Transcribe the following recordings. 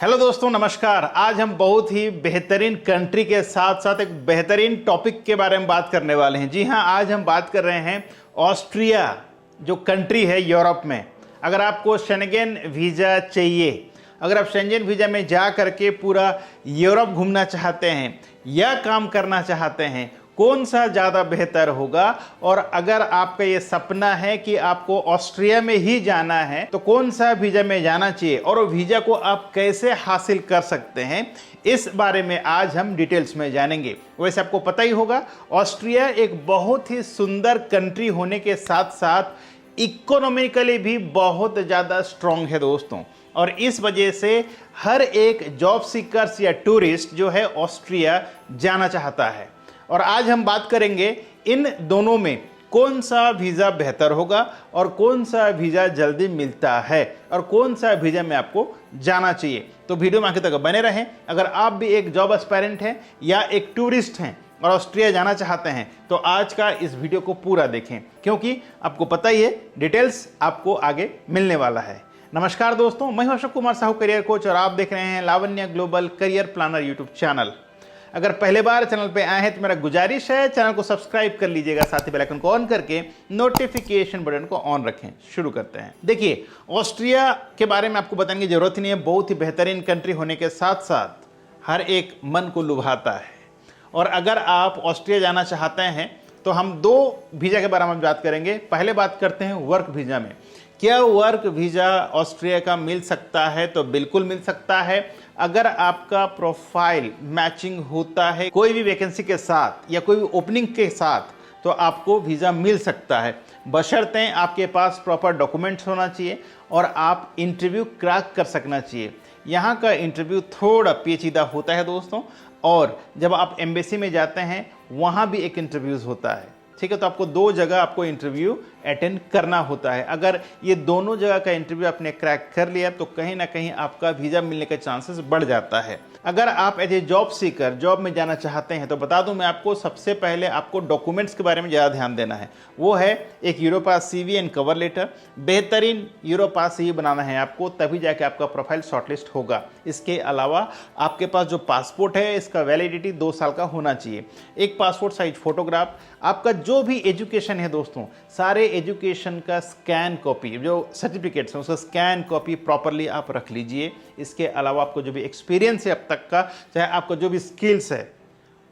Hello दोस्तों, नमस्कार। आज हम बहुत ही बेहतरीन कंट्री के साथ साथ एक बेहतरीन टॉपिक के बारे में बात करने वाले हैं। जी हाँ, आज हम बात कर रहे हैं ऑस्ट्रिया जो कंट्री है यूरोप में। अगर आपको शेंगेन वीज़ा चाहिए, अगर आप शेंगेन वीज़ा में जा करके पूरा यूरोप घूमना चाहते हैं या काम करना चाहते हैं, कौन सा ज़्यादा बेहतर होगा? और अगर आपका ये सपना है कि आपको ऑस्ट्रिया में ही जाना है तो कौन सा वीज़ा में जाना चाहिए और वो वीज़ा को आप कैसे हासिल कर सकते हैं, इस बारे में आज हम डिटेल्स में जानेंगे। वैसे आपको पता ही होगा, ऑस्ट्रिया एक बहुत ही सुंदर कंट्री होने के साथ साथ इकोनॉमिकली भी बहुत ज़्यादा स्ट्रॉन्ग है दोस्तों। और इस वजह से हर एक जॉब सीकर्स या टूरिस्ट जो है ऑस्ट्रिया जाना चाहता है। और आज हम बात करेंगे इन दोनों में कौन सा वीज़ा बेहतर होगा और कौन सा वीज़ा जल्दी मिलता है और कौन सा वीज़ा में आपको जाना चाहिए। तो वीडियो में आखिर तक बने रहें। अगर आप भी एक जॉब एस्पायरेंट हैं या एक टूरिस्ट हैं और ऑस्ट्रिया जाना चाहते हैं तो आज का इस वीडियो को पूरा देखें, क्योंकि आपको पता ही है डिटेल्स आपको आगे मिलने वाला है। नमस्कार दोस्तों, मैं हूं अशोक कुमार साहू, करियर कोच, और आप देख रहे हैं Lavanya global career planner YouTube channel. अगर पहले बार चैनल पे आए हैं तो मेरा गुजारिश है चैनल को सब्सक्राइब कर लीजिएगा, साथ ही बेल आइकन को ऑन करके नोटिफिकेशन बटन को ऑन रखें। शुरू करते हैं। देखिए, ऑस्ट्रिया के बारे में आपको बताने की जरूरत ही नहीं है। बहुत ही बेहतरीन कंट्री होने के साथ साथ हर एक मन को लुभाता है। और अगर आप ऑस्ट्रिया जाना चाहते हैं तो हम दो वीज़ा के बारे में बात करेंगे। पहले बात करते हैं वर्क वीज़ा में। क्या वर्क वीज़ा ऑस्ट्रिया का मिल सकता है? तो बिल्कुल मिल सकता है। अगर आपका प्रोफाइल मैचिंग होता है कोई भी वैकेंसी के साथ या कोई भी ओपनिंग के साथ तो आपको वीज़ा मिल सकता है, बशर्ते आपके पास प्रॉपर डॉक्यूमेंट्स होना चाहिए और आप इंटरव्यू क्रैक कर सकना चाहिए। यहाँ का इंटरव्यू थोड़ा पेचीदा होता है दोस्तों, और जब आप एम्बेसी में जाते हैं वहाँ भी एक इंटरव्यूज़ होता है। ठीक है, तो आपको दो जगह आपको इंटरव्यू अटेंड करना होता है। अगर ये दोनों जगह का इंटरव्यू आपने क्रैक कर लिया तो कहीं ना कहीं आपका वीज़ा मिलने के चांसेस बढ़ जाता है। अगर आप as a job seeker job में जाना चाहते हैं तो बता दूं मैं आपको, सबसे पहले आपको डॉक्यूमेंट्स के बारे में ज़्यादा ध्यान देना है। वो है एक Europass CV and cover letter. बेहतरीन यूरोपास CV बनाना है आपको, तभी जाके आपका प्रोफाइल शॉर्टलिस्ट होगा। इसके अलावा आपके पास जो पासपोर्ट है इसका वैलिडिटी 2 साल का होना चाहिए। एक पासपोर्ट साइज फोटोग्राफ, आपका जो भी एजुकेशन है दोस्तों, सारे एजुकेशन का स्कैन कॉपी, जो सर्टिफिकेट्स हैं उसका स्कैन कॉपी प्रॉपरली आप रख लीजिए। इसके अलावा आपको जो भी एक्सपीरियंस है अब तक का, चाहे आपका जो भी स्किल्स है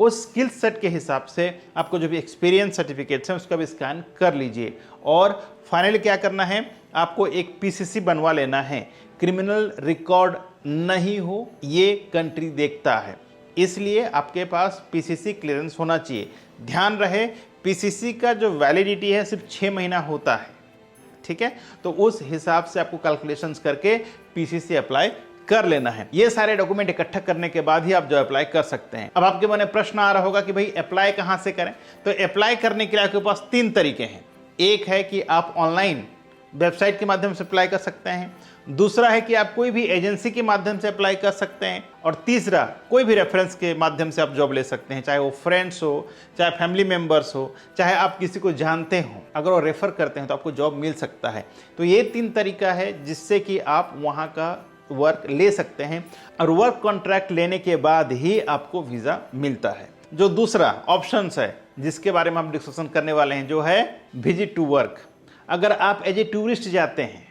उस स्किल सेट के हिसाब से आपको जो भी एक्सपीरियंस सर्टिफिकेट्स हैं उसका भी स्कैन कर लीजिए। और फाइनली क्या करना है, आपको एक PCC बनवा लेना है। क्रिमिनल रिकॉर्ड नहीं हो ये कंट्री देखता है, इसलिए आपके पास PCC क्लियरेंस होना चाहिए। ध्यान रहे, PCC का जो वैलिडिटी है सिर्फ 6 महीना होता है। ठीक है, तो उस हिसाब से आपको कैलकुलेशंस करके PCC अप्लाई कर लेना है। ये सारे डॉक्यूमेंट इकट्ठा करने के बाद ही आप जो अप्लाई कर सकते हैं। अब आपके मन में प्रश्न आ रहा होगा कि भाई अप्लाई कहाँ से करें? तो अप्लाई करने के लिए आपके पास 3 तरीके हैं। एक है कि आप ऑनलाइन वेबसाइट के माध्यम से अप्लाई कर सकते हैं, दूसरा है कि आप कोई भी एजेंसी के माध्यम से अप्लाई कर सकते हैं, और तीसरा कोई भी रेफरेंस के माध्यम से आप जॉब ले सकते हैं, चाहे वो फ्रेंड्स हो, चाहे फैमिली मेम्बर्स हो, चाहे आप किसी को जानते हो, अगर वो रेफ़र करते हैं तो आपको जॉब मिल सकता है। तो ये 3 तरीका है जिससे कि आप वहाँ का वर्क ले सकते हैं, और वर्क कॉन्ट्रैक्ट लेने के बाद ही आपको वीज़ा मिलता है। जो दूसरा ऑप्शंस है जिसके बारे में हम डिस्कशन करने वाले हैं, जो है विजिट टू वर्क। अगर आप एज ए टूरिस्ट जाते हैं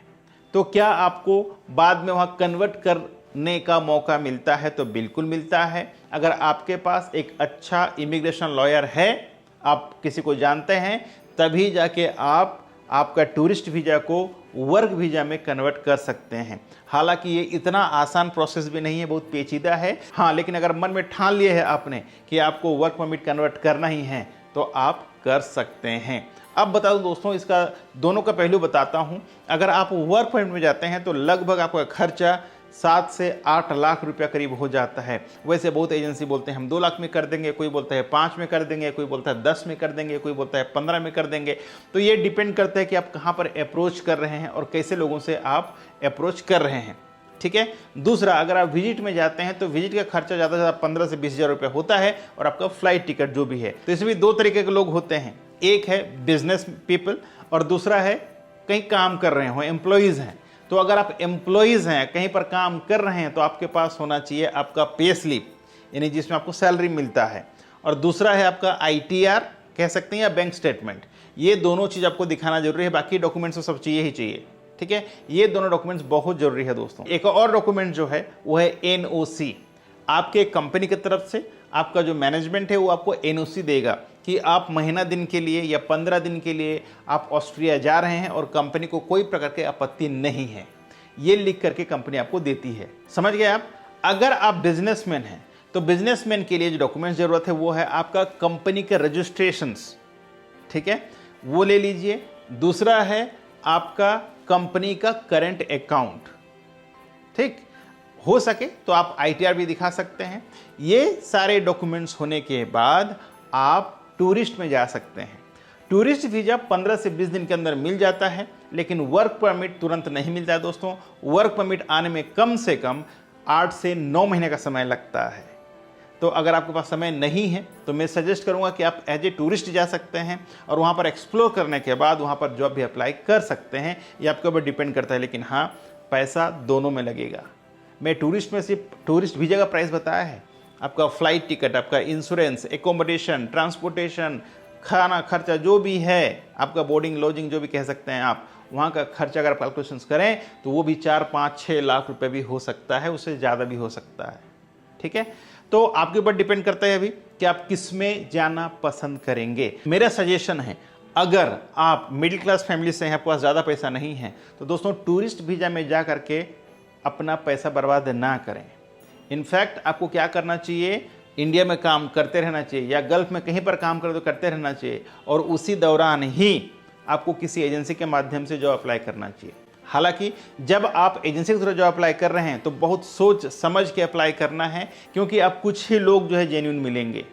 तो क्या आपको बाद में वहाँ कन्वर्ट करने का मौका मिलता है? तो बिल्कुल मिलता है। अगर आपके पास एक अच्छा इमिग्रेशन लॉयर है, आप किसी को जानते हैं, तभी जाके आप आपका टूरिस्ट वीज़ा को वर्क वीज़ा में कन्वर्ट कर सकते हैं। हालांकि ये इतना आसान प्रोसेस भी नहीं है, बहुत पेचीदा है। हाँ, लेकिन अगर मन में ठान लिया है आपने कि आपको वर्क परमिट कन्वर्ट करना ही है तो आप कर सकते हैं। अब बता दूं दोस्तों, इसका दोनों का पहलू बताता हूं। अगर आप वर्क परमिट में जाते हैं तो लगभग आपका खर्चा 7 से 8 लाख रुपया करीब हो जाता है। वैसे बहुत एजेंसी बोलते हैं हम 2 लाख में कर देंगे, कोई बोलता है 5 में कर देंगे, कोई बोलता है 10 में कर देंगे, कोई बोलता है 15 में कर देंगे। तो ये डिपेंड करता है कि आप कहाँ पर अप्रोच कर रहे हैं और कैसे लोगों से आप अप्रोच कर रहे हैं। ठीक है। दूसरा, अगर आप विजिट में जाते हैं तो विजिट का खर्चा ज़्यादा से ज़्यादा 15 से 20 हज़ार रुपये होता है, और आपका फ्लाइट टिकट जो भी है। तो इसमें 2 तरीके के लोग होते हैं, एक है बिजनेस पीपल और दूसरा है कहीं काम कर रहे हो, एम्प्लॉयज़ हैं। तो अगर आप एम्प्लॉयज़ हैं, कहीं पर काम कर रहे हैं, तो आपके पास होना चाहिए आपका पे स्लिप, यानी जिसमें आपको सैलरी मिलता है, और दूसरा है आपका ITR कह सकते हैं या बैंक स्टेटमेंट। ये दोनों चीज़ आपको दिखाना जरूरी है, बाकी डॉक्यूमेंट्स तो सब चाहिए ही चाहिए। ठीक है, ये दोनों डॉक्यूमेंट्स बहुत जरूरी है दोस्तों। एक और डॉक्यूमेंट जो है वो है NOC। आपके कंपनी की तरफ से आपका जो मैनेजमेंट है वो आपको NOC देगा कि आप महीना दिन के लिए या 15 दिन के लिए आप ऑस्ट्रिया जा रहे हैं और कंपनी को कोई प्रकार की आपत्ति नहीं है। ये लिख करके कंपनी आपको देती है। समझ गए आप? अगर आप बिजनेसमैन हैं तो बिजनेसमैन के लिए जो डॉक्यूमेंट्स जरूरत है वो है आपका कंपनी के रजिस्ट्रेशंस। ठीक है, वो ले लीजिए। दूसरा है आपका कंपनी का करंट अकाउंट। ठीक, हो सके तो आप ITR भी दिखा सकते हैं। ये सारे डॉक्यूमेंट्स होने के बाद आप टूरिस्ट में जा सकते हैं। टूरिस्ट वीज़ा 15 से 20 दिन के अंदर मिल जाता है, लेकिन वर्क परमिट तुरंत नहीं मिलता है दोस्तों। वर्क परमिट आने में कम से कम 8 से 9 महीने का समय लगता है। तो अगर आपके पास समय नहीं है तो मैं सजेस्ट करूंगा कि आप एज ए टूरिस्ट जा सकते हैं और वहाँ पर एक्सप्लोर करने के बाद वहाँ पर जॉब भी अप्लाई कर सकते हैं। ये आपके ऊपर डिपेंड करता है, लेकिन हाँ, पैसा दोनों में लगेगा। मैं टूरिस्ट में सिर्फ टूरिस्ट वीज़ा का प्राइस बताया है। आपका फ़्लाइट टिकट, आपका इंश्योरेंस, एकोमोडेशन, ट्रांसपोर्टेशन, खाना खर्चा जो भी है, आपका बोर्डिंग लॉजिंग जो भी कह सकते हैं आप, वहाँ का खर्चा अगर कैलकुलेशंस करें तो वो भी 4, 5, 6 लाख रुपए भी हो सकता है, उससे ज़्यादा भी हो सकता है। ठीक है, तो आपके ऊपर डिपेंड करता है अभी कि आप किस में जाना पसंद करेंगे। मेरा सजेशन है, अगर आप मिडिल क्लास फैमिली से हैं, आपके पास ज़्यादा पैसा नहीं है, तो दोस्तों टूरिस्ट वीज़ा में जा करके अपना पैसा बर्बाद ना करें। इनफैक्ट आपको क्या करना चाहिए, इंडिया में काम करते रहना चाहिए या गल्फ में कहीं पर काम करें तो करते रहना चाहिए, और उसी दौरान ही आपको किसी एजेंसी के माध्यम से जॉब अप्लाई करना चाहिए। हालांकि जब आप एजेंसी के थ्रू जॉब अप्लाई कर रहे हैं तो बहुत सोच समझ के अप्लाई करना है, क्योंकि आप कुछ ही लोग जो है जेन्युइन मिलेंगे।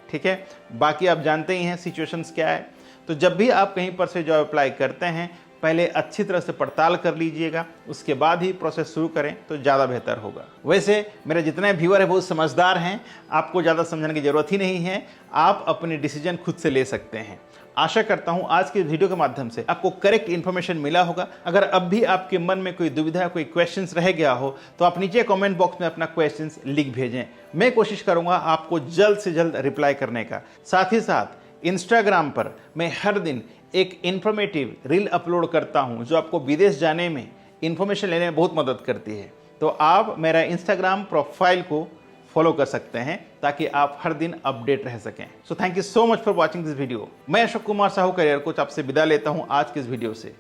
ठीक है, बाकी आप जानते ही हैं सिचुएशंस क्या है। तो जब भी आप कहीं पर से जॉब अप्लाई करते हैं, पहले अच्छी तरह से पड़ताल कर लीजिएगा, उसके बाद ही प्रोसेस शुरू करें तो ज़्यादा बेहतर होगा। वैसे मेरे जितने व्यूअर हैं बहुत समझदार हैं, आपको ज़्यादा समझाने की ज़रूरत ही नहीं है, आप अपने डिसीजन खुद से ले सकते हैं। आशा करता हूं आज के वीडियो के माध्यम से आपको करेक्ट इन्फॉर्मेशन मिला होगा। अगर अब भी आपके मन में कोई दुविधा, कोई क्वेश्चंस रह गया हो तो आप नीचे कमेंट बॉक्स में अपना क्वेश्चंस लिख भेजें। मैं कोशिश करूंगा आपको जल्द से जल्द रिप्लाई करने का। साथ ही साथ इंस्टाग्राम पर मैं हर दिन एक इन्फॉर्मेटिव रील अपलोड करता हूं जो आपको विदेश जाने में इंफॉर्मेशन लेने में बहुत मदद करती है। तो आप मेरा इंस्टाग्राम प्रोफाइल को फॉलो कर सकते हैं ताकि आप हर दिन अपडेट रह सकें। So thank you so much for watching this video. मैं अशोक कुमार साहू करियर कोच आपसे विदा लेता हूं आज के इस वीडियो से।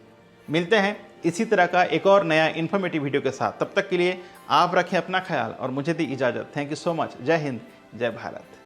मिलते हैं इसी तरह का एक और नया इन्फॉर्मेटिव वीडियो के साथ। तब तक के लिए आप रखें अपना ख्याल और मुझे दी इजाजत। Thank you so much. जय हिंद, जय भारत।